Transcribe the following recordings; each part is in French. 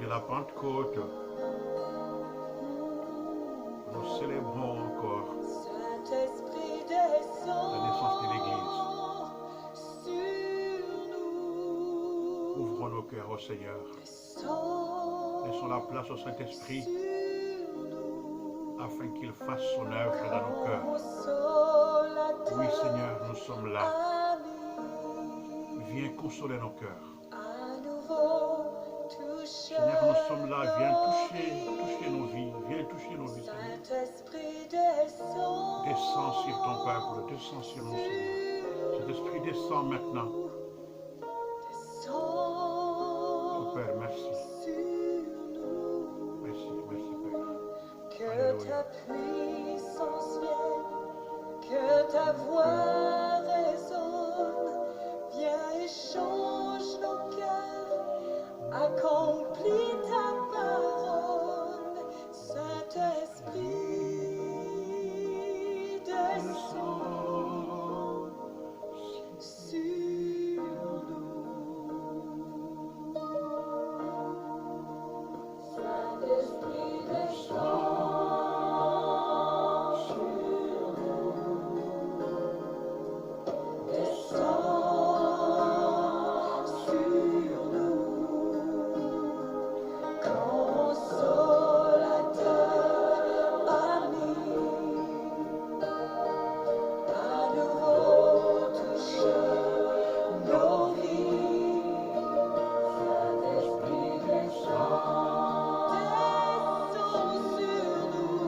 de la Pentecôte, nous célébrons encore la naissance de l'Église. Ouvrons nos cœurs au Seigneur. Laissons la place au Saint-Esprit afin qu'il fasse son œuvre dans nos cœurs. Oui, Seigneur, nous sommes là. Viens consoler nos cœurs. Seigneur, nous sommes là. Viens toucher nos vies. Viens toucher nos vies, Seigneur. Descends sur ton peuple. Descends sur nous, Seigneur. Cet esprit descend maintenant. Oh Père, merci. Merci, merci, Père. Que Alléluia. ta puissance vienne, que ta voix résonne, viens et change nos cœurs, accomplis ta parole, Saint-Esprit descend sur nous. Saint-Esprit descend sur nous, descend sur nous, consolateur, ami, à nouveau touche nos vies. Saint-Esprit descend sur nous,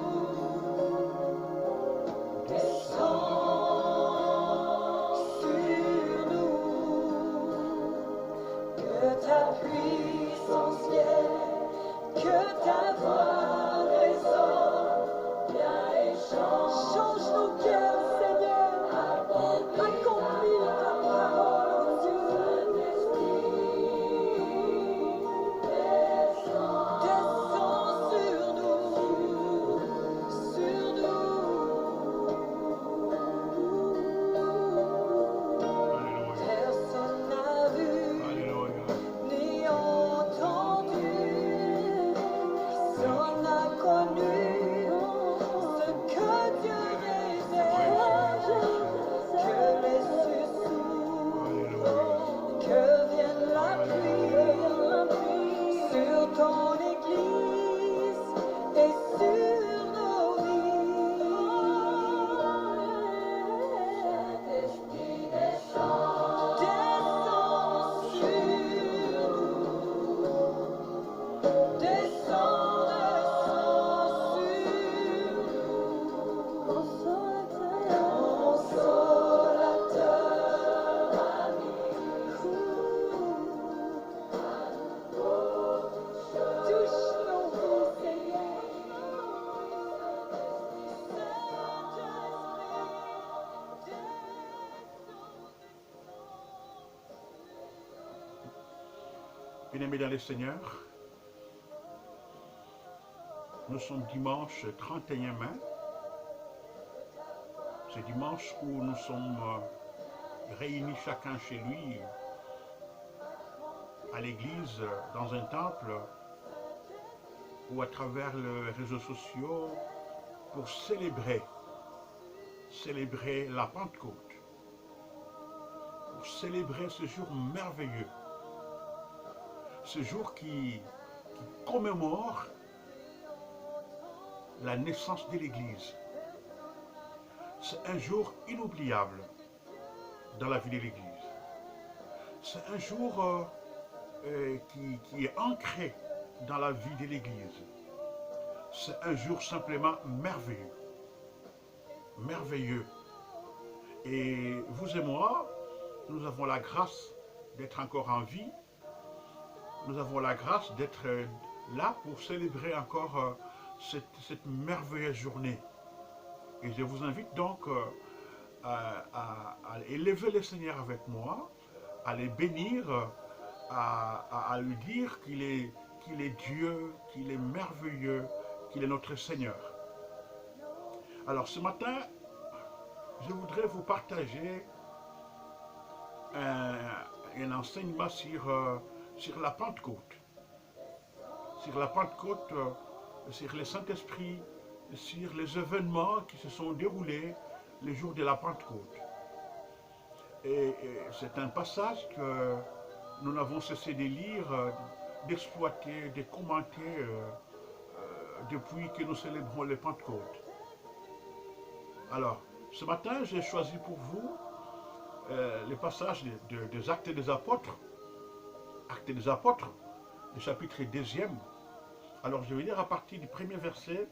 descend sur nous, que ta puissance vienne, que ta voix résonne, viens et change nos cœurs, Seigneur, accomplis ta parole, oh Dieu. Descends sur nous, sur nous. Alléluia. Personne n'a vu Alléluia. ni entendu, personne n'a connu ce que Dieu réserve, que les cieux s'ouvrent, que vienne la pluie sur ton Église et sur nos vies. Saint-Esprit descend sur nous, descend sur nous, consolateur, ami, touche nos vies, Seigneur. Bien-aimés dans le Seigneur, nous sommes dimanche 31 mai. C'est dimanche où nous sommes réunis chacun chez lui, à l'église, dans un temple, ou à travers les réseaux sociaux, pour célébrer la Pentecôte, pour célébrer ce jour merveilleux, ce jour qui commémore la naissance de l'Église. C'est un jour inoubliable dans la vie de l'Église. C'est un jour qui est ancré dans la vie de l'Église. C'est un jour simplement merveilleux. Merveilleux. Et vous et moi, nous avons la grâce d'être encore en vie. Nous avons la grâce d'être là pour célébrer encore cette merveilleuse journée. Et je vous invite donc à élever le Seigneur avec moi, à le bénir, à lui dire qu'il est Dieu, qu'il est merveilleux, qu'il est notre Seigneur. Alors ce matin, je voudrais vous partager un enseignement sur la Pentecôte. sur la Pentecôte, sur le Saint-Esprit, sur les événements qui se sont déroulés les jours de la Pentecôte. Et c'est un passage que nous n'avons cessé de lire, d'exploiter, de commenter depuis que nous célébrons les Pentecôtes. Alors, ce matin, j'ai choisi pour vous les passages des Actes des Apôtres, le chapitre 2e. Alors, je vais lire à partir du premier verset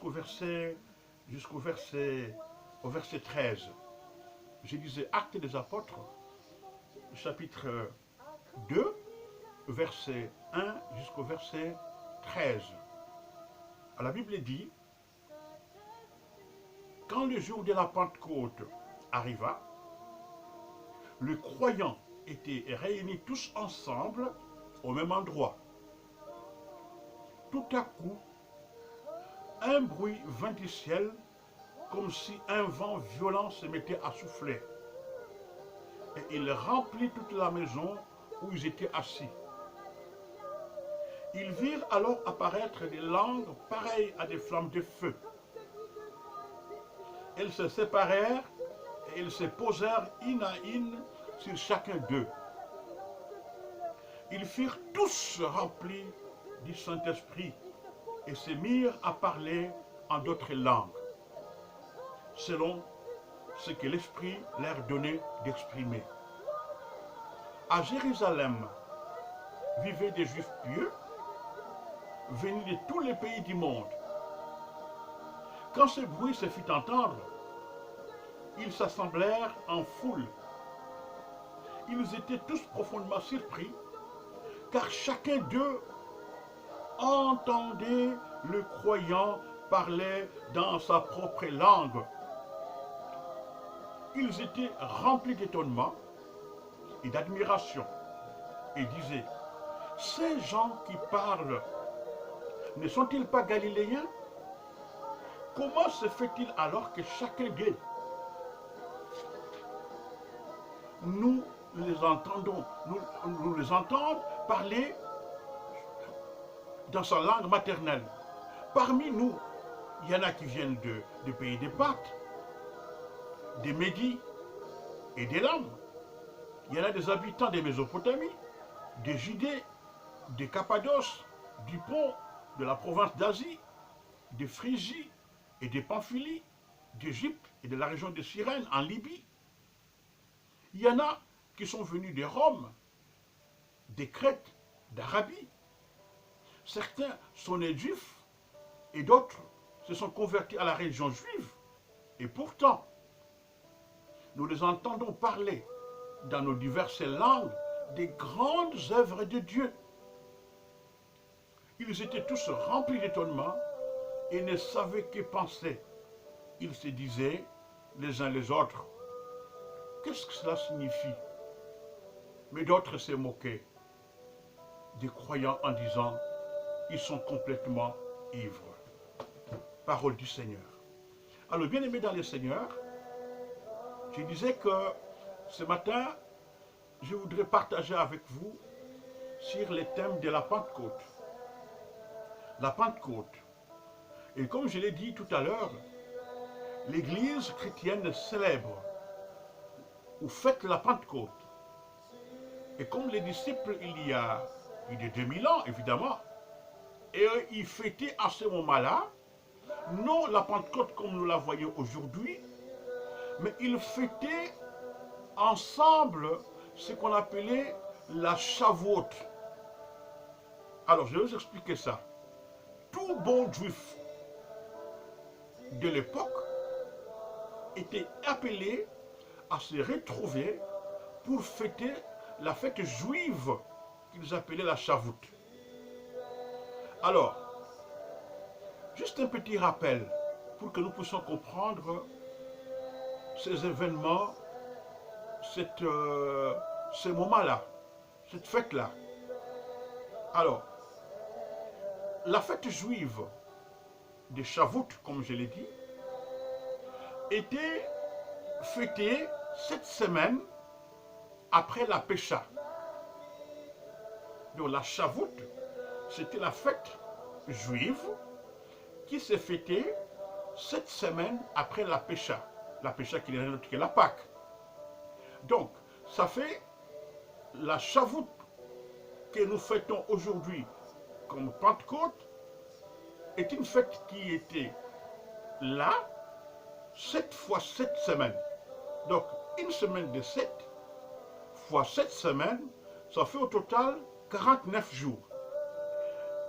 au verset 13. Je disais Actes des Apôtres, chapitre 2, verset 1 jusqu'au verset 13. Alors, la Bible dit, quand le jour de la Pentecôte arriva, les croyants étaient réunis tous ensemble au même endroit. Tout à coup, un bruit vint du ciel comme si un vent violent se mettait à souffler. Et il remplit toute la maison où ils étaient assis. Ils virent alors apparaître des langues pareilles à des flammes de feu. Elles se séparèrent et ils se posèrent une à une sur chacun d'eux. Ils furent tous remplis du Saint-Esprit et se mirent à parler en d'autres langues, selon ce que l'Esprit leur donnait d'exprimer. À Jérusalem vivaient des Juifs pieux, venus de tous les pays du monde. Quand ce bruit se fit entendre, ils s'assemblèrent en foule. Ils étaient tous profondément surpris, car chacun d'eux entendait le croyant parler dans sa propre langue. Ils étaient remplis d'étonnement et d'admiration et disaient, ces gens qui parlent, ne sont-ils pas galiléens? Comment se fait-il alors que chacun d'eux, nous les entendons, nous les entendons parler dans sa langue maternelle? Parmi nous, il y en a qui viennent du pays des Parthes, des Médis et des Lames. Il y en a des habitants de Mésopotamie, de Judée, de Cappadoce, du Pont, de la province d'Asie, de Phrygie et de Pamphylie, d'Égypte et de la région de Cyrène en Libye. Il y en a qui sont venus de Rome, de Crète, d'Arabie. Certains sont nés juifs et d'autres se sont convertis à la religion juive. Et pourtant, nous les entendons parler dans nos diverses langues des grandes œuvres de Dieu. Ils étaient tous remplis d'étonnement et ne savaient que penser. Ils se disaient les uns les autres, qu'est-ce que cela signifie? Mais d'autres se moquaient des croyants en disant, ils sont complètement ivres. Parole du Seigneur. Alors, bien-aimés dans le Seigneur, je disais que ce matin, je voudrais partager avec vous sur les thèmes de la Pentecôte. La Pentecôte. Et comme je l'ai dit tout à l'heure, l'Église chrétienne célèbre ou fête la Pentecôte. Et comme les disciples, il y a plus de 2000 ans, évidemment, et ils fêtaient à ce moment-là, non la Pentecôte comme nous la voyons aujourd'hui, mais ils fêtaient ensemble ce qu'on appelait la Shavuot. Alors, je vais vous expliquer ça. Tout bon juif de l'époque était appelé à se retrouver pour fêter la fête juive qu'ils appelaient la Shavuot. Alors, juste un petit rappel pour que nous puissions comprendre ces événements, ce moment-là, cette fête-là. Alors, la fête juive de Shavuot, comme je l'ai dit, était fêtée 7 semaines après la Pécha. Donc la Shavuot, c'était la fête juive qui s'est fêtée 7 semaines après la Pécha. La Pécha qui n'est rien d'autre que la Pâque. Donc, ça fait la Chavoute que nous fêtons aujourd'hui comme Pentecôte est une fête qui était là 7 fois 7 semaines. Donc, une semaine de 7 fois 7 semaines, ça fait au total 49 jours.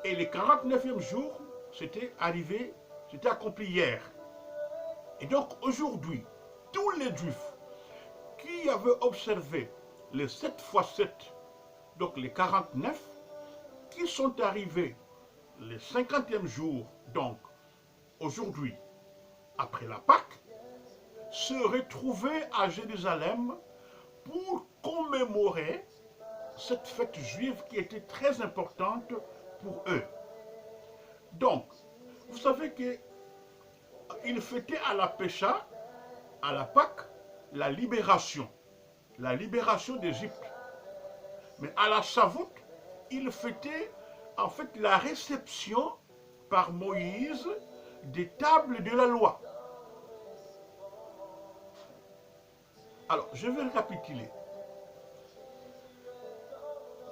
Et les 49e jour, c'était arrivé, c'était accompli hier. Et donc aujourd'hui, tous les Juifs qui avaient observé les 7 fois 7, donc les 49, qui sont arrivés les 50e jour, donc aujourd'hui, après la Pâque, se retrouvaient à Jérusalem pour commémorer cette fête juive qui était très importante pour eux. Donc, vous savez qu'ils fêtaient à la Pécha, à la Pâque, la libération d'Égypte. Mais à la Chavoute, ils fêtaient en fait la réception par Moïse des tables de la loi. Alors, je vais récapituler.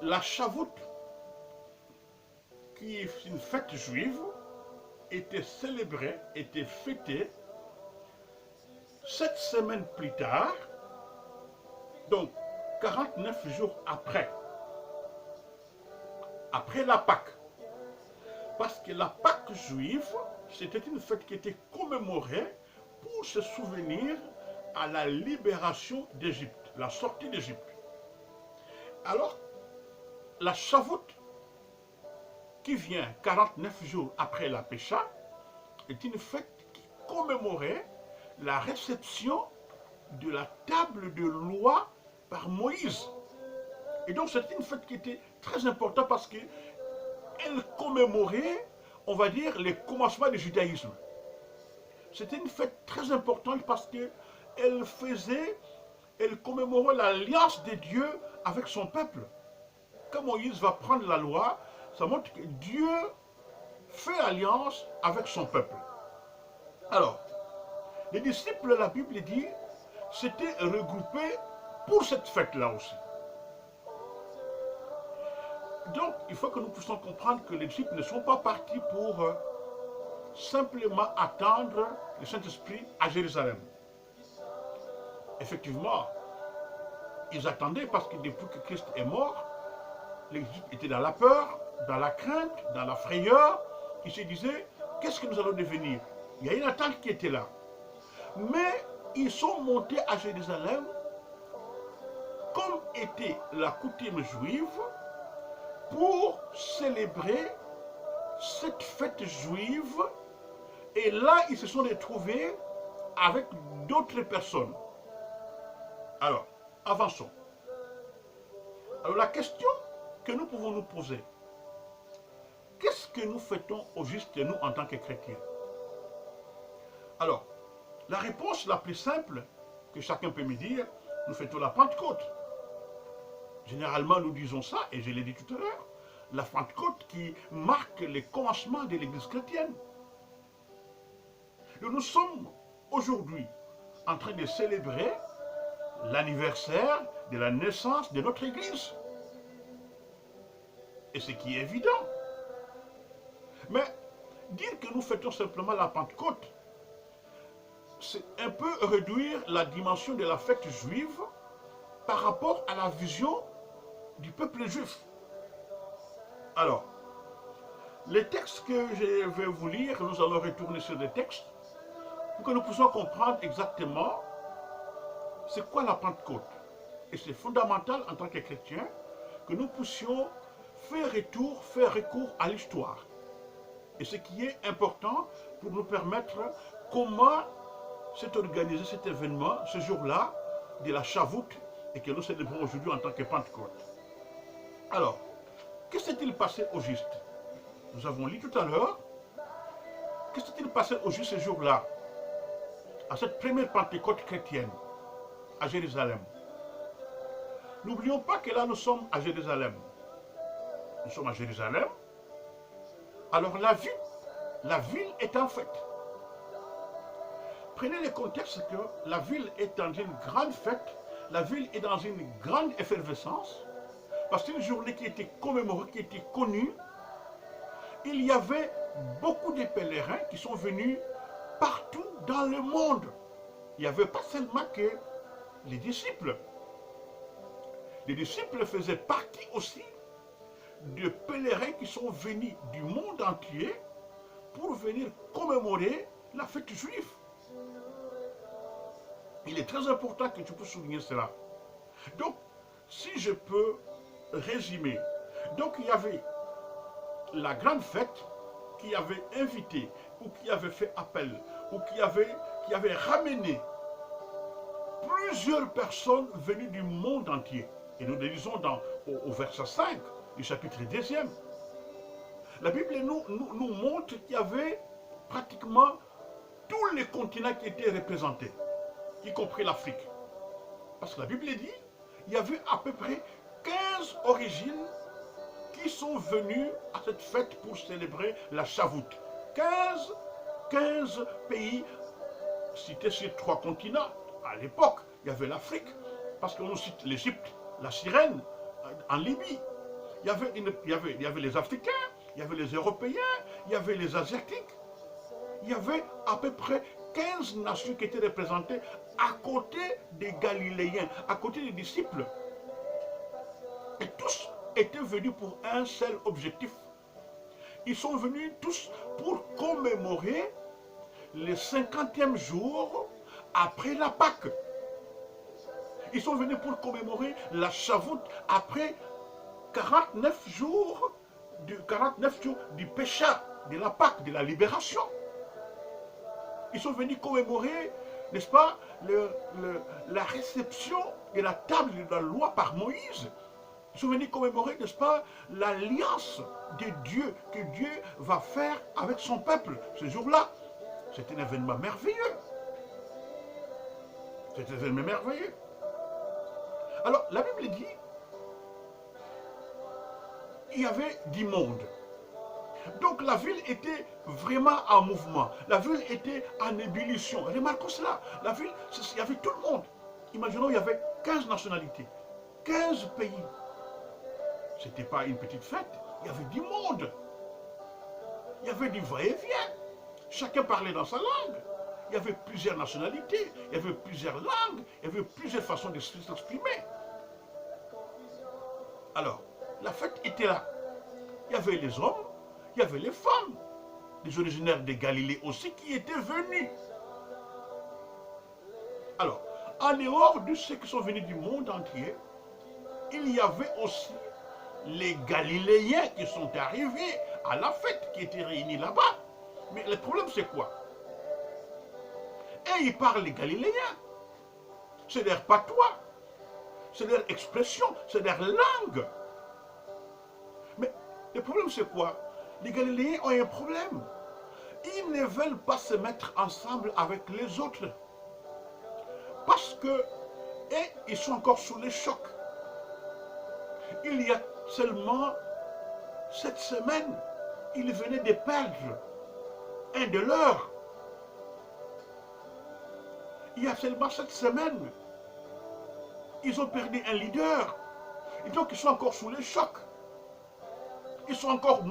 La Chavoute, qui est une fête juive, était célébrée, était fêtée 7 semaines plus tard, donc 49 jours après la Pâque. Parce que la Pâque juive, c'était une fête qui était commémorée pour se souvenir à la libération d'Égypte, la sortie d'Égypte. Alors, la Chavoute, qui vient 49 jours après la Pécha, est une fête qui commémorait la réception de la table de loi par Moïse. Et donc c'est une fête qui était très importante parce qu'elle commémorait, on va dire, les commencements du judaïsme. C'était une fête très importante parce qu'elle commémorait l'alliance de Dieu avec son peuple. Quand Moïse va prendre la loi, ça montre que Dieu fait alliance avec son peuple. Alors, les disciples, la Bible dit, s'étaient regroupés pour cette fête-là aussi. Donc, il faut que nous puissions comprendre que les disciples ne sont pas partis pour simplement attendre le Saint-Esprit à Jérusalem. Effectivement, ils attendaient parce que depuis que Christ est mort, les disciples étaient dans la peur, dans la crainte, dans la frayeur. Ils se disaient, qu'est-ce que nous allons devenir? Il y a une attente qui était là. Mais ils sont montés à Jérusalem, comme était la coutume juive, pour célébrer cette fête juive. Et là, ils se sont retrouvés avec d'autres personnes. Alors, avançons. Alors, la question que nous pouvons nous poser, qu'est-ce que nous fêtons au juste, nous, en tant que chrétiens? Alors, la réponse la plus simple que chacun peut me dire, nous fêtons la Pentecôte. Généralement, nous disons ça, et je l'ai dit tout à l'heure, la Pentecôte qui marque les commencements de l'Église chrétienne. Nous sommes aujourd'hui en train de célébrer l'anniversaire de la naissance de notre Église. Et ce qui est évident. Mais dire que nous fêtons simplement la Pentecôte, c'est un peu réduire la dimension de la fête juive par rapport à la vision du peuple juif. Alors, les textes que je vais vous lire, nous allons retourner sur les textes pour que nous puissions comprendre exactement c'est quoi la Pentecôte. Et c'est fondamental en tant que chrétiens que nous puissions faire recours à l'histoire. Et ce qui est important pour nous permettre comment s'est organisé cet événement, ce jour-là, de la Chavoute, et que nous célébrons aujourd'hui en tant que Pentecôte. Alors, que s'est-il passé au juste? Nous avons lu tout à l'heure, que s'est-il passé au juste ce jour-là, à cette première Pentecôte chrétienne, à Jérusalem? N'oublions pas que là, nous sommes à Jérusalem. Nous sommes à Jérusalem, Alors la ville est en fête. Prenez le contexte que la ville est dans une grande fête, la ville est dans une grande effervescence, parce que c'est une journée qui était commémorée, qui était connue. Il y avait beaucoup de pèlerins qui sont venus partout dans le monde. Il n'y avait pas seulement que les disciples. Les disciples faisaient partie aussi de pèlerins qui sont venus du monde entier pour venir commémorer la fête juive. Il est très important que tu puisses souligner cela. Donc, si je peux résumer, donc il y avait la grande fête qui avait invité ou qui avait fait appel ou qui avait ramené plusieurs personnes venues du monde entier. Et nous le lisons au verset 5 du chapitre 2. La Bible nous montre qu'il y avait pratiquement tous les continents qui étaient représentés, y compris l'Afrique. Parce que la Bible dit, il y avait à peu près 15 origines qui sont venues à cette fête pour célébrer la Chavoute. 15 pays cités sur 3 continents. À l'époque, il y avait l'Afrique, parce qu'on cite l'Égypte, la Cyrène, en Libye. Il y avait les Africains, il y avait les Européens, il y avait les Asiatiques. Il y avait à peu près 15 nations qui étaient représentées à côté des Galiléens, à côté des disciples. Et tous étaient venus pour un seul objectif. Ils sont venus tous pour commémorer le 50e jour après la Pâque. Ils sont venus pour commémorer la Chavoute après 49 jours du péché, de la Pâque, de la libération. Ils sont venus commémorer, n'est-ce pas, la réception de la table de la loi par Moïse. Ils sont venus commémorer, n'est-ce pas, l'alliance de Dieu, que Dieu va faire avec son peuple ce jour-là. C'est un événement merveilleux. C'est un événement merveilleux. Alors, la Bible dit, il y avait du monde. Donc la ville était vraiment en mouvement. La ville était en ébullition. Remarquons cela. La ville, il y avait tout le monde. Imaginons, il y avait 15 nationalités, 15 pays. Ce n'était pas une petite fête. Il y avait du monde. Il y avait du va-et-vient. Chacun parlait dans sa langue. Il y avait plusieurs nationalités. Il y avait plusieurs langues. Il y avait plusieurs façons de s'exprimer. Alors, la fête était là. Il y avait les hommes. Il y avait les femmes, les originaires de Galilée aussi qui étaient venus. Alors, en dehors de ceux qui sont venus du monde entier, il y avait aussi les Galiléens qui sont arrivés à la fête, qui étaient réunis là-bas. Mais le problème c'est quoi? Et ils parlent les Galiléens. C'est leur patois, c'est leur expression, c'est leur langue. Mais le problème c'est quoi? Les Galiléens ont un problème. Ils ne veulent pas se mettre ensemble avec les autres. Parce que, et ils sont encore sous le choc. Il y a seulement 7 semaines, ils venaient de perdre un de leurs. Il y a seulement 7 semaines, ils ont perdu un leader. Et donc ils sont encore sous le choc. Ils sont encore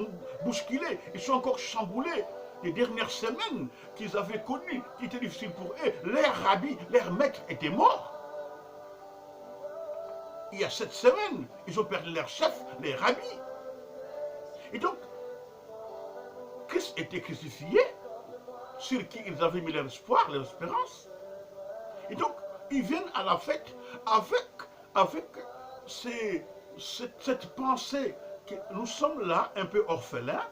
bousculés, ils sont encore chamboulés. Les dernières semaines qu'ils avaient connues, qui étaient difficiles pour eux, leurs rabbis, leurs maîtres étaient morts. Il y a 7 semaines, ils ont perdu leur chef, les rabbis. Et donc, Christ était crucifié, sur qui ils avaient mis leur espoir, leur espérance. Et donc, ils viennent à la fête avec cette pensée que nous sommes là un peu orphelins.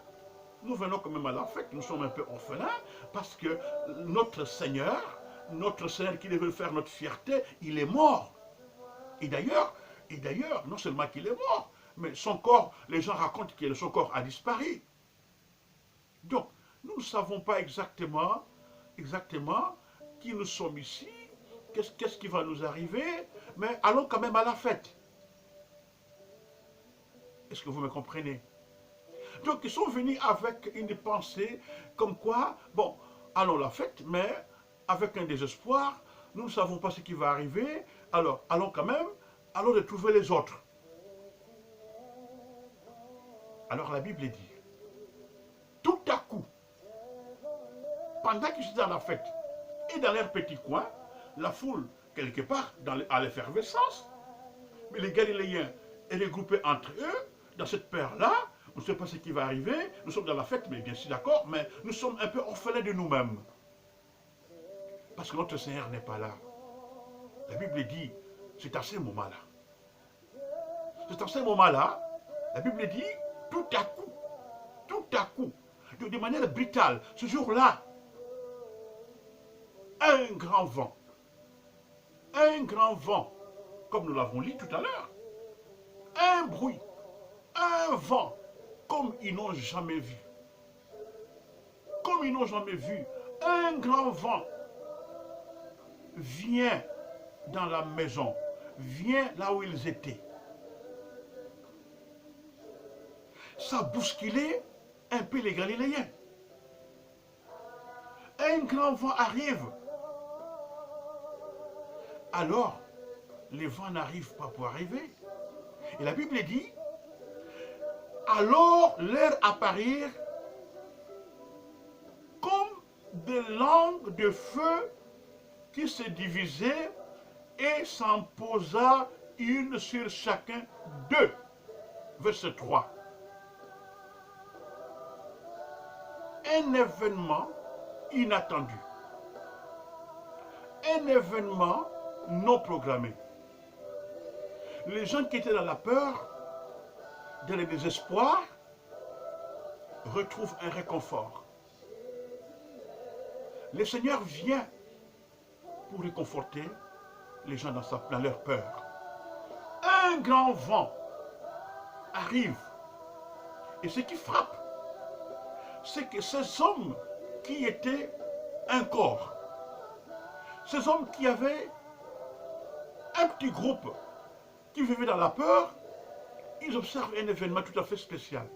Nous venons quand même à la fête, nous sommes un peu orphelins, parce que notre Seigneur qui devait faire notre fierté, il est mort. Et d'ailleurs, non seulement qu'il est mort, mais son corps, les gens racontent que son corps a disparu. Donc, nous ne savons pas exactement qui nous sommes ici, qu'est-ce qui va nous arriver, mais allons quand même à la fête. Est-ce que vous me comprenez? Donc ils sont venus avec une pensée comme quoi, bon, allons la fête, mais avec un désespoir, nous ne savons pas ce qui va arriver, alors allons quand même, allons de trouver les autres. Alors la Bible dit, tout à coup, pendant qu'ils étaient dans la fête et dans leur petit coin, la foule, quelque part, à l'effervescence, mais les Galiléens est regroupés entre eux, dans cette peur-là, on ne sait pas ce qui va arriver, nous sommes dans la fête, mais bien sûr d'accord, mais nous sommes un peu orphelins de nous-mêmes. Parce que notre Seigneur n'est pas là. La Bible dit, c'est à ce moment-là. C'est à ce moment-là, la Bible dit, tout à coup, de manière brutale, ce jour-là, un grand vent, comme nous l'avons lu tout à l'heure, un bruit, un vent, comme ils n'ont jamais vu. Comme ils n'ont jamais vu, un grand vent vient dans la maison, vient là où ils étaient. Ça bousculait un peu les Galiléens. Un grand vent arrive. Alors, les vents n'arrivent pas pour arriver. Et la Bible dit, alors leur apparurent comme des langues de feu qui se divisaient et s'en posa une sur chacun d'eux. Verset 3. Un événement inattendu. Un événement non programmé. Les gens qui étaient dans la peur, dans le désespoir, retrouvent un réconfort. Le Seigneur vient pour réconforter les gens dans leur peur. Un grand vent arrive. Et ce qui frappe, c'est que ces hommes qui étaient un corps, ces hommes qui avaient un petit groupe qui vivait dans la peur, ils observent un événement tout à fait spécial.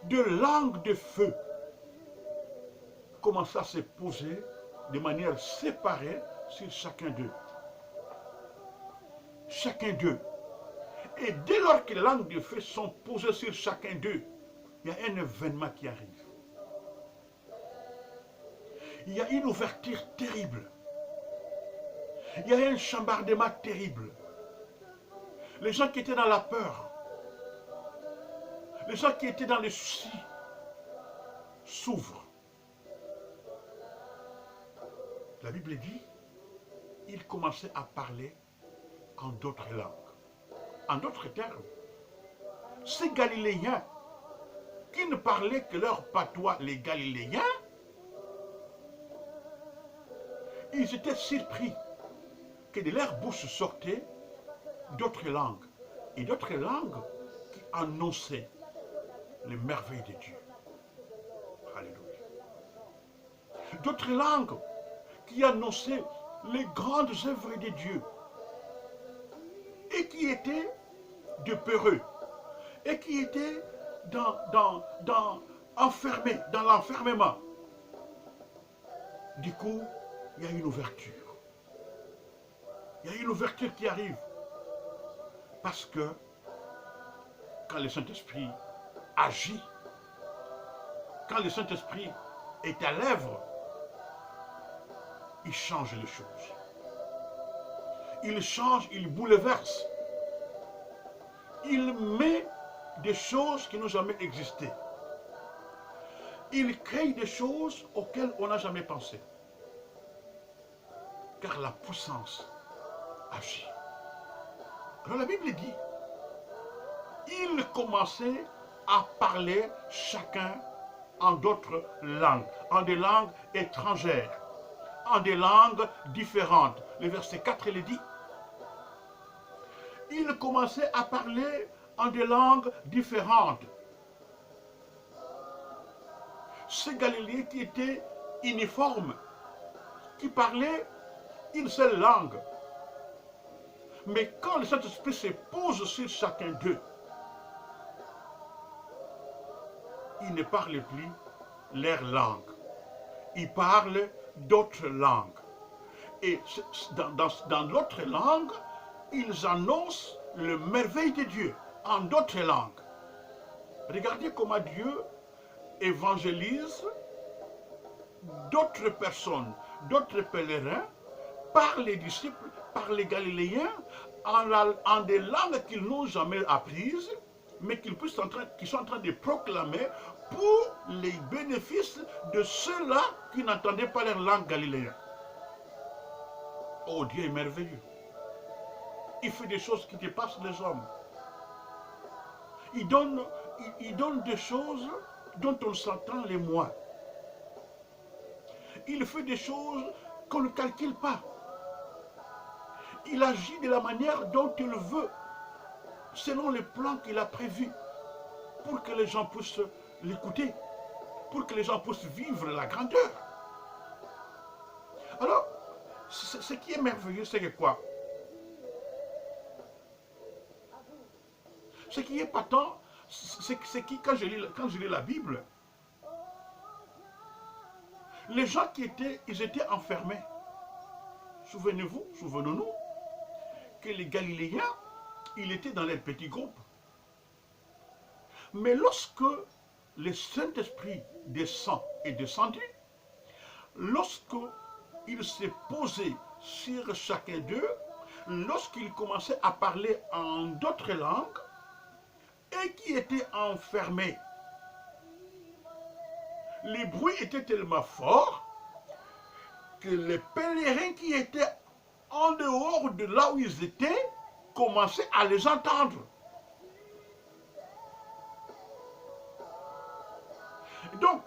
De langues de feu commencent à se poser de manière séparée sur chacun d'eux. Chacun d'eux. Et dès lors que les langues de feu sont posées sur chacun d'eux, il y a un événement qui arrive. Il y a une ouverture terrible. Il y a un chambardement terrible. Les gens qui étaient dans la peur, les gens qui étaient dans les soucis, s'ouvrent. La Bible dit, ils commençaient à parler en d'autres langues. En d'autres termes, ces Galiléens qui ne parlaient que leur patois, les Galiléens, ils étaient surpris que de leur bouche sortaient d'autres langues, et d'autres langues qui annonçaient les merveilles de Dieu. Alléluia. D'autres langues qui annonçaient les grandes œuvres de Dieu, et qui étaient de peureux, et qui étaient enfermés dans l'enfermement. Du coup, il y a une ouverture. Il y a une ouverture qui arrive. Parce que quand le Saint-Esprit agit, quand le Saint-Esprit est à l'œuvre, il change les choses. Il change, il bouleverse. Il met des choses qui n'ont jamais existé. Il crée des choses auxquelles on n'a jamais pensé. Car la puissance agit. Alors la Bible dit, ils commençaient à parler chacun en d'autres langues, en des langues étrangères, en des langues différentes. Le verset 4, il dit, ils commençaient à parler en des langues différentes. Ces Galiléens qui étaient uniformes, qui parlaient une seule langue. Mais quand le Saint-Esprit se pose sur chacun d'eux, ils ne parlent plus leur langue. Ils parlent d'autres langues. Et dans l'autre langue, ils annoncent le merveille de Dieu en d'autres langues. Regardez comment Dieu évangélise d'autres personnes, d'autres pèlerins, par les disciples, par les Galiléens, en des langues qu'ils n'ont jamais apprises, mais qu'ils sont en train de proclamer pour les bénéfices de ceux-là qui n'entendaient pas leur langue galiléenne. Oh, Dieu est merveilleux. Il fait des choses qui dépassent les hommes. Il donne des choses dont on s'entend les moins. Il fait des choses qu'on ne calcule pas. Il agit de la manière dont il veut, selon les plans qu'il a prévus, pour que les gens puissent l'écouter, pour que les gens puissent vivre la grandeur. Alors, ce qui est merveilleux, c'est que quoi? Ce qui est patent, c'est que quand je lis la Bible, les gens ils étaient enfermés. Souvenez-vous, souvenons-nous, que les Galiléens, ils étaient dans leurs petits groupes. Mais lorsque le Saint-Esprit est descendu, lorsque il s'est posé sur chacun d'eux, lorsqu'il commençait à parler en d'autres langues, et qui étaient enfermés, les bruits étaient tellement forts que les pèlerins qui étaient en dehors de là où ils étaient commençaient à les entendre. Donc,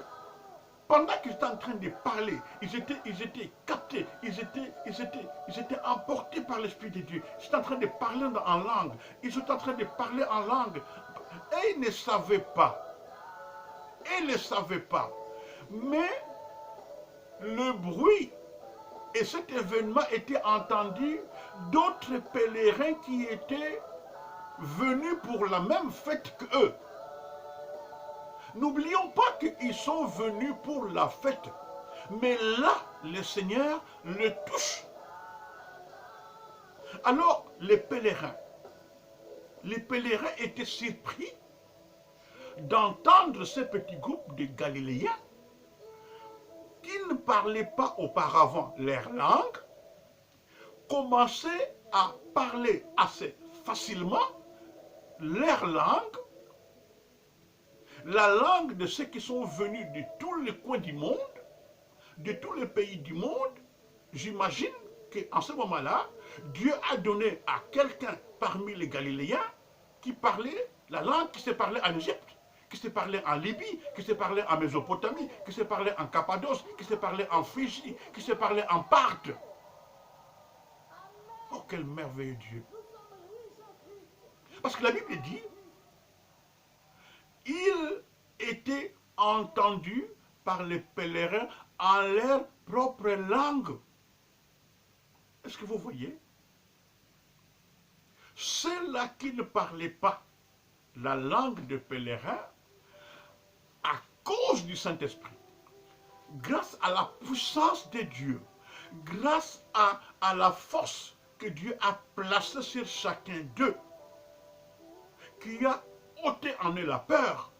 pendant qu'ils étaient en train de parler, ils étaient captés, ils étaient emportés par l'Esprit de Dieu. Ils étaient en train de parler en langue. Ils étaient en train de parler en langue. Et ils ne savaient pas. Ils ne savaient pas. Mais le bruit et cet événement était entendu d'autres pèlerins qui étaient venus pour la même fête qu'eux. N'oublions pas qu'ils sont venus pour la fête. Mais là, le Seigneur le touche. Alors, les pèlerins étaient surpris d'entendre ce petit groupe de Galiléens qui ne parlaient pas auparavant leur langue, commencer à parler assez facilement leur langue, la langue de ceux qui sont venus de tous les coins du monde, de tous les pays du monde. J'imagine qu'en ce moment-là, Dieu a donné à quelqu'un parmi les Galiléens qui parlait la langue qui se parlait en Égypte, qui se parlait en Libye, qui se parlait en Mésopotamie, qui se parlait en Cappadoce, qui se parlait en Phrygie, qui se parlait en Parthe. Oh, quel merveilleux Dieu! Parce que la Bible dit, il était entendu par les pèlerins en leur propre langue. Est-ce que vous voyez? Ceux-là qui ne parlaient pas la langue des pèlerins, à cause du Saint-Esprit, grâce à la puissance de Dieu, grâce à la force que Dieu a placée sur chacun d'eux, qui a ôté en eux la peur,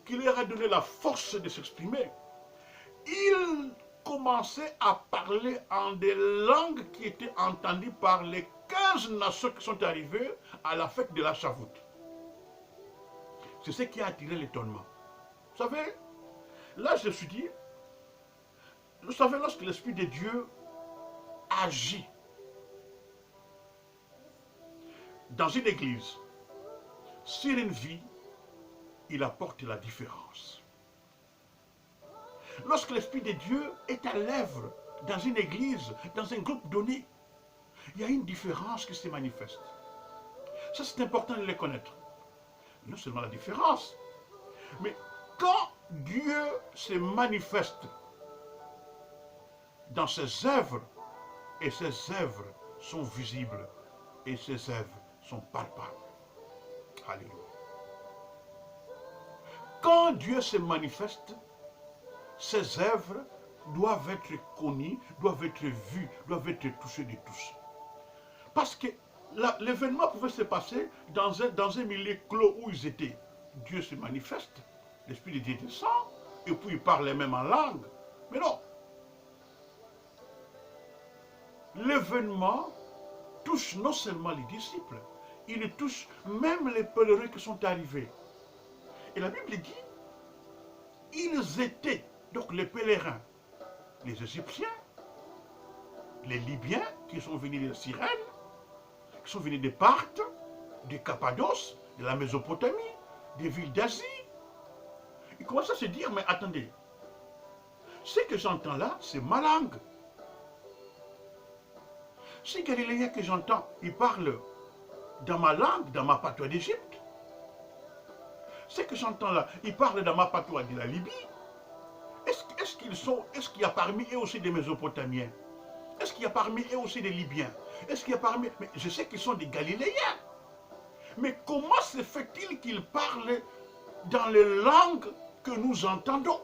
qui leur a donné la force de s'exprimer, ils commençaient à parler en des langues qui étaient entendues par les 15 nations qui sont arrivées à la fête de la Chavoute. C'est ce qui a attiré l'étonnement. Vous savez, là je me suis dit, vous savez, lorsque l'Esprit de Dieu agit dans une église, sur une vie, il apporte la différence. Lorsque l'Esprit de Dieu est à l'œuvre dans une église, dans un groupe donné, il y a une différence qui se manifeste. Ça, c'est important de le connaître. Non seulement la différence, mais quand Dieu se manifeste dans ses œuvres, et ses œuvres sont visibles, et ses œuvres sont palpables. Alléluia. Quand Dieu se manifeste, ses œuvres doivent être connues, doivent être vues, doivent être touchées de tous. Parce que l'événement pouvait se passer dans un milieu clos où ils étaient. Dieu se manifeste, l'Esprit de Dieu descend, et puis il parlait même en langue. Mais non. L'événement touche non seulement les disciples, il touche même les pèlerins qui sont arrivés. Et la Bible dit, ils étaient, donc les pèlerins, les Égyptiens, les Libyens qui sont venus de Cyrène, qui sont venus de Parthe, de Cappadoce, de la Mésopotamie, des villes d'Asie. Ils commencent à se dire, mais attendez, ce que j'entends là, c'est ma langue. Ces Galiléens que j'entends, ils parlent dans ma langue, dans ma patois d'Égypte. Ce que j'entends là, ils parlent dans ma patois de la Libye. Est-ce qu'il y a parmi eux aussi des Mésopotamiens? Est-ce qu'il y a parmi eux aussi des Libyens? Est-ce qu'il y a parmi... Mais je sais qu'ils sont des Galiléens. Mais comment se fait-il qu'ils parlent dans les langues que nous entendons?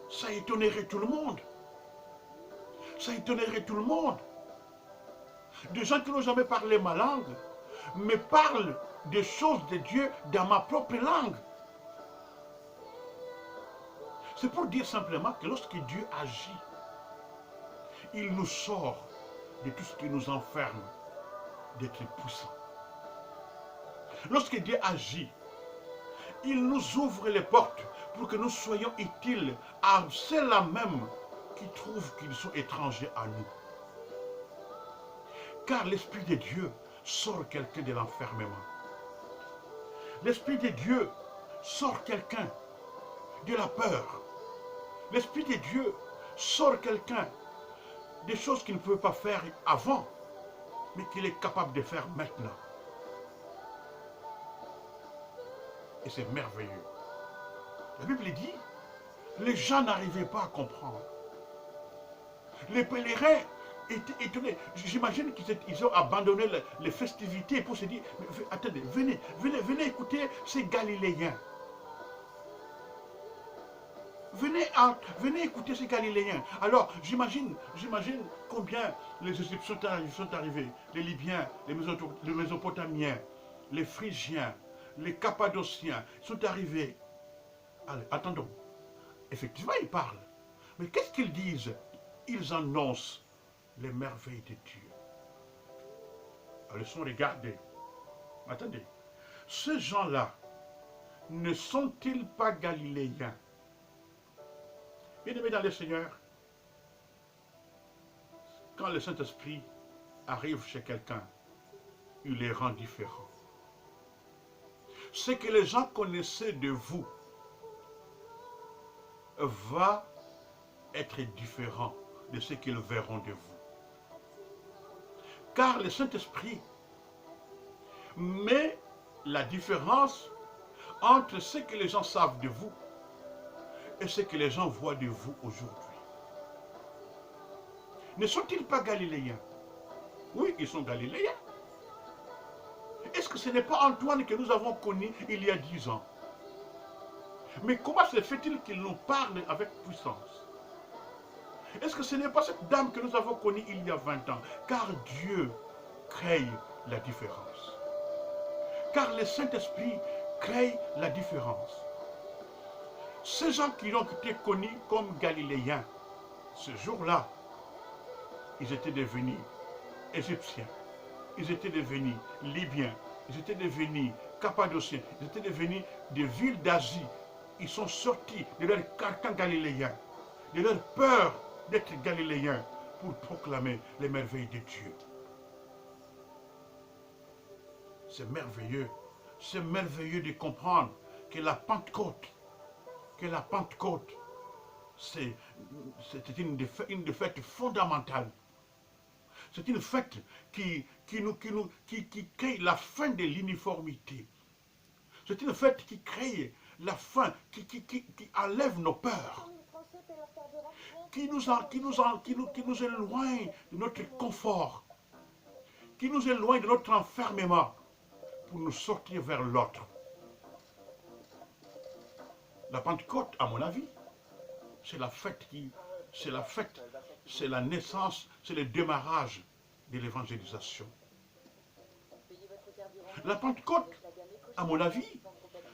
Ça étonnerait tout le monde. Ça étonnerait tout le monde. Des gens qui n'ont jamais parlé ma langue, me parlent des choses de Dieu dans ma propre langue. C'est pour dire simplement que lorsque Dieu agit, il nous sort de tout ce qui nous enferme d'être puissants. Lorsque Dieu agit, il nous ouvre les portes pour que nous soyons utiles à ceux-là même qui trouvent qu'ils sont étrangers à nous. Car l'Esprit de Dieu sort quelqu'un de l'enfermement. L'Esprit de Dieu sort quelqu'un de la peur. L'Esprit de Dieu sort quelqu'un des choses qu'il ne pouvait pas faire avant, mais qu'il est capable de faire maintenant. Et c'est merveilleux. La Bible dit, les gens n'arrivaient pas à comprendre. Les pèlerins étaient étonnés. J'imagine qu'ils ont abandonné les festivités pour se dire, mais attendez, venez écouter ces Galiléens. Venez écouter ces Galiléens. Alors, j'imagine combien les Égyptiens sont arrivés, les Libyens, les Mésopotamiens, les Phrygiens, les Cappadociens sont arrivés. Allez, attendons. Effectivement, ils parlent. Mais qu'est-ce qu'ils disent? Ils annoncent les merveilles de Dieu. Alors, ils sont regardés. Attendez. Ces gens-là ne sont-ils pas galiléens? Bien-aimés dans le Seigneur, quand le Saint-Esprit arrive chez quelqu'un, il les rend différents. Ce que les gens connaissaient de vous va être différent de ce qu'ils verront de vous. Car le Saint-Esprit met la différence entre ce que les gens savent de vous et ce que les gens voient de vous aujourd'hui. Ne sont-ils pas galiléens? Oui, ils sont galiléens. Est-ce que ce n'est pas Antoine que nous avons connu il y a 10 ans? Mais comment se fait-il qu'il nous parle avec puissance? Est-ce que ce n'est pas cette dame que nous avons connue il y a 20 ans? Car Dieu crée la différence. Car le Saint-Esprit crée la différence. Ces gens qui ont été connus comme Galiléens, ce jour-là, ils étaient devenus Égyptiens, ils étaient devenus Libyens, ils étaient devenus Cappadociens, ils étaient devenus des villes d'Asie. Ils sont sortis de leur carcan galiléen, de leur peur d'être galiléens, pour proclamer les merveilles de Dieu. C'est merveilleux de comprendre que la Pentecôte, c'est une fête fondamentale. C'est une fête qui crée la fin de l'uniformité. C'est une fête qui crée la fin, qui enlève nos peurs, qui nous éloigne de notre confort, qui nous éloigne de notre enfermement pour nous sortir vers l'autre. La Pentecôte, à mon avis, c'est la fête c'est la naissance, c'est le démarrage de l'évangélisation. La Pentecôte, à mon avis,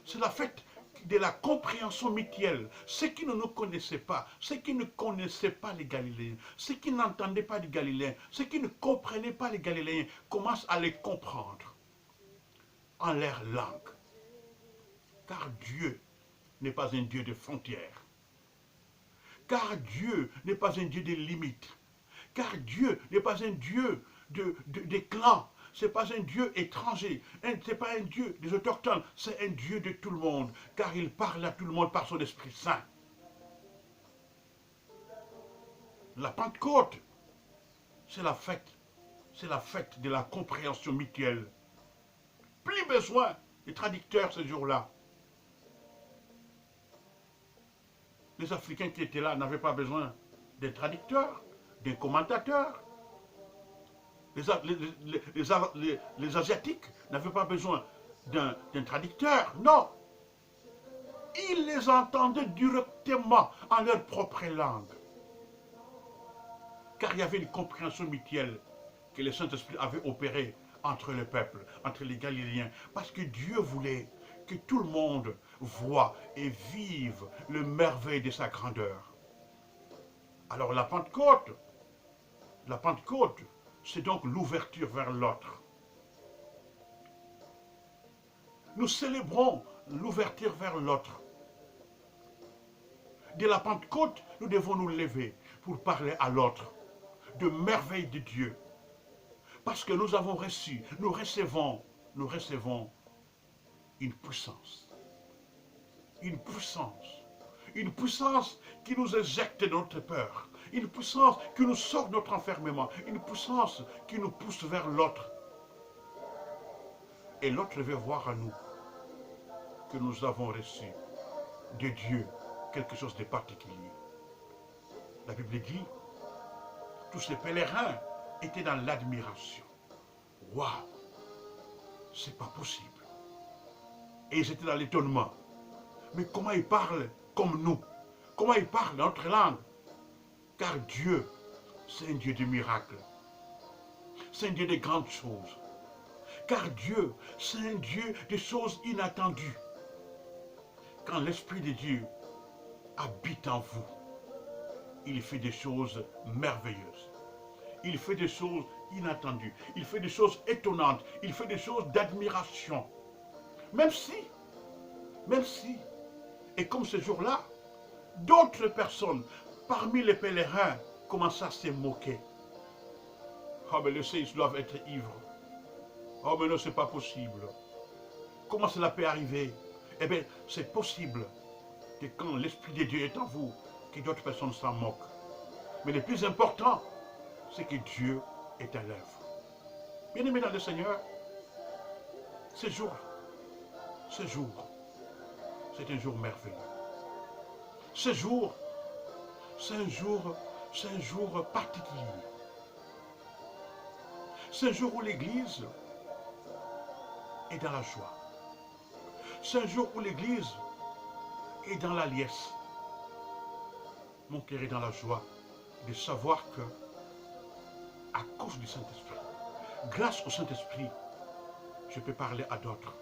c'est la fête de la compréhension mutuelle. Ceux qui ne nous connaissaient pas, ceux qui ne connaissaient pas les Galiléens, ceux qui n'entendaient pas les Galiléens, ceux qui ne comprenaient pas les Galiléens, commencent à les comprendre en leur langue. Car Dieu n'est pas un Dieu de frontières. Car Dieu n'est pas un Dieu de limites. Car Dieu n'est pas un Dieu de clans. Ce n'est pas un Dieu étranger. Ce n'est pas un Dieu des autochtones. C'est un Dieu de tout le monde. Car il parle à tout le monde par son Esprit Saint. La Pentecôte, c'est la fête. C'est la fête de la compréhension mutuelle. Plus besoin de traducteurs ce jour-là. Les Africains qui étaient là n'avaient pas besoin d'un traducteur, d'un commentateur. Les Asiatiques n'avaient pas besoin d'un traducteur. Non. Ils les entendaient directement en leur propre langue. Car il y avait une compréhension mutuelle que le Saint-Esprit avait opérée entre le peuple, entre les Galiléens. Parce que Dieu voulait que tout le monde voit et vive le merveille de sa grandeur. Alors la Pentecôte, c'est donc l'ouverture vers l'autre. Nous célébrons l'ouverture vers l'autre. De la Pentecôte, nous devons nous lever pour parler à l'autre de merveilles de Dieu. Parce que nous avons reçu, nous recevons une puissance. Une puissance qui nous éjecte de notre peur. Une puissance qui nous sort de notre enfermement. Une puissance qui nous pousse vers l'autre. Et l'autre veut voir à nous que nous avons reçu de Dieu quelque chose de particulier. La Bible dit, tous ces pèlerins étaient dans l'admiration. Waouh, c'est pas possible. Et ils étaient dans l'étonnement. Mais comment ils parlent comme nous? Comment ils parlent dans notre langue? Car Dieu, c'est un Dieu de miracles. C'est un Dieu de grandes choses. Car Dieu, c'est un Dieu de choses inattendues. Quand l'Esprit de Dieu habite en vous, il fait des choses merveilleuses. Il fait des choses inattendues. Il fait des choses étonnantes. Il fait des choses d'admiration. Même si, et comme ce jour-là, d'autres personnes parmi les pèlerins commençaient à se moquer. Oh, mais les saints doivent être ivres. Oh, mais non, c'est pas possible. Comment cela peut arriver? Eh bien, c'est possible que quand l'Esprit de Dieu est en vous, que d'autres personnes s'en moquent. Mais le plus important, c'est que Dieu est à l'œuvre. Bien-aimés dans le Seigneur, ce jour, c'est un jour merveilleux. Ce jour, c'est un jour particulier. C'est un jour où l'Église est dans la joie. C'est un jour où l'Église est dans la liesse. Mon cœur est dans la joie de savoir que, à cause du Saint-Esprit, grâce au Saint-Esprit, je peux parler à d'autres.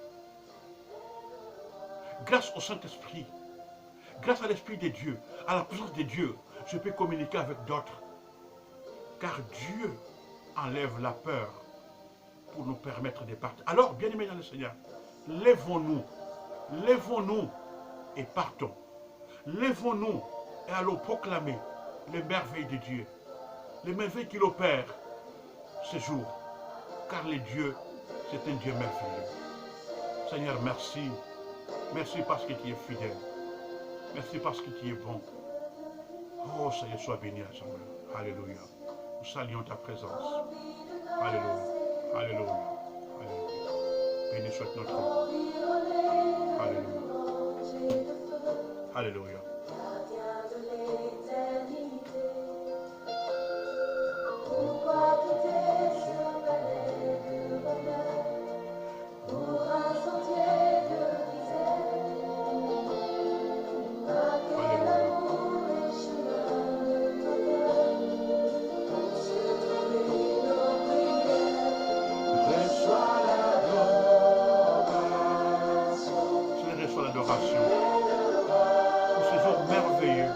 Grâce au Saint-Esprit, grâce à l'Esprit de Dieu, à la présence de Dieu, je peux communiquer avec d'autres. Car Dieu enlève la peur pour nous permettre de partir. Alors, bien-aimés dans le Seigneur, lèvons-nous et partons. Lèvons-nous et allons proclamer les merveilles de Dieu, les merveilles qu'il opère ce jour. Car le Dieu, c'est un Dieu merveilleux. Seigneur, merci. Merci parce que tu es fidèle. Merci parce que tu es bon. Oh Seigneur, sois béni ensemble. Alléluia. Nous saluons ta présence. Alléluia. Alléluia. Alléluia. Béni soit notre Dieu. Alléluia. Alléluia. Pourquoi quitter ce palais commémoration, pour ce jour merveilleux.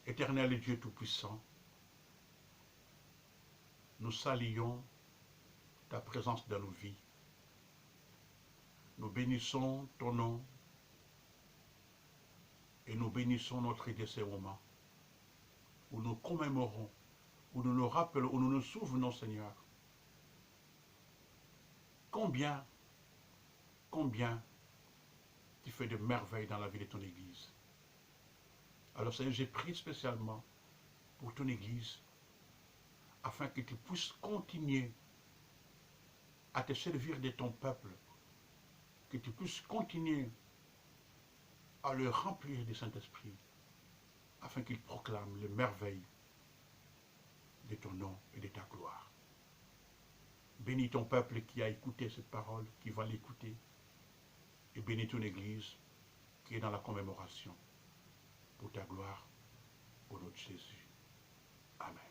Éternel Dieu Tout-Puissant, nous saluons ta présence dans nos vies. Nous bénissons ton nom et nous bénissons notre de ces moments où nous commémorons, où nous nous rappelons, où nous nous souvenons, Seigneur, combien tu fais de merveilles dans la vie de ton Église. Alors Seigneur, j'ai prié spécialement pour ton Église, afin que tu puisses continuer à te servir de ton peuple, que tu puisses continuer à le remplir du Saint-Esprit, afin qu'il proclame les merveilles de ton nom et de ta gloire. Bénis ton peuple qui a écouté cette parole, qui va l'écouter, et bénis ton Église qui est dans la commémoration, pour ta gloire, au nom de Jésus. Amen.